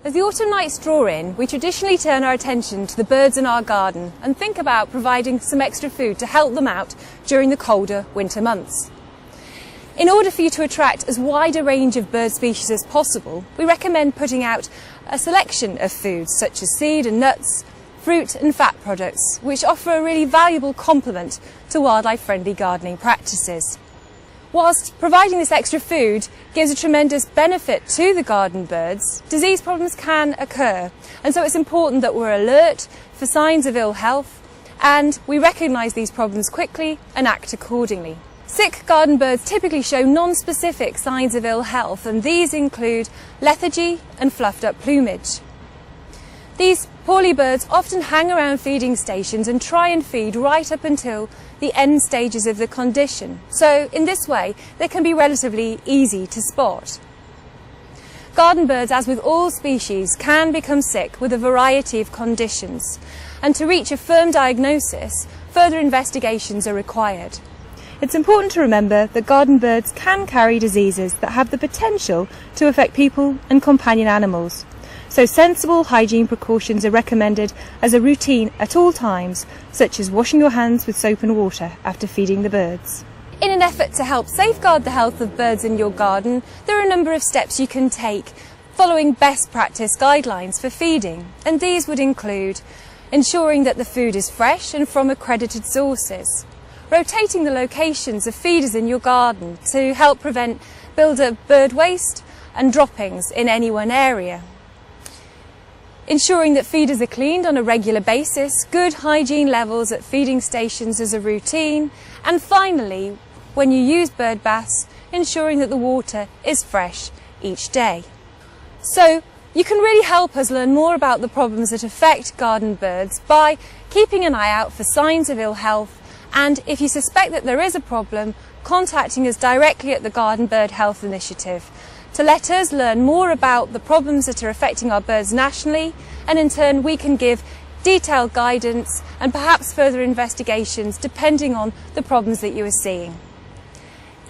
As the autumn nights draw in, we traditionally turn our attention to the birds in our garden and think about providing some extra food to help them out during the colder winter months. In order for you to attract as wide a range of bird species as possible, we recommend putting out a selection of foods such as seed and nuts, fruit and fat products, which offer a really valuable complement to wildlife-friendly gardening practices. Whilst providing this extra food gives a tremendous benefit to the garden birds, disease problems can occur, and so it's important that we're alert for signs of ill health and we recognise these problems quickly and act accordingly. Sick garden birds typically show non-specific signs of ill health, and these include lethargy and fluffed up plumage. These poorly birds often hang around feeding stations and try and feed right up until the end stages of the condition. So in this way, they can be relatively easy to spot. Garden birds, as with all species, can become sick with a variety of conditions, and to reach a firm diagnosis, further investigations are required. It's important to remember that garden birds can carry diseases that have the potential to affect people and companion animals. So sensible hygiene precautions are recommended as a routine at all times, such as washing your hands with soap and water after feeding the birds. In an effort to help safeguard the health of birds in your garden, there are a number of steps you can take following best practice guidelines for feeding, and these would include ensuring that the food is fresh and from accredited sources, rotating the locations of feeders in your garden to help prevent build-up bird waste and droppings in any one area, ensuring that feeders are cleaned on a regular basis, good hygiene levels at feeding stations as a routine, and finally, when you use bird baths, ensuring that the water is fresh each day. So you can really help us learn more about the problems that affect garden birds by keeping an eye out for signs of ill health, and if you suspect that there is a problem, contacting us directly at the Garden Bird Health Initiative to let us learn more about the problems that are affecting our birds nationally, and in turn we can give detailed guidance and perhaps further investigations depending on the problems that you are seeing.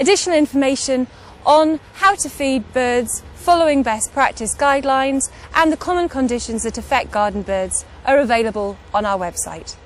Additional information on how to feed birds following best practice guidelines and the common conditions that affect garden birds are available on our website.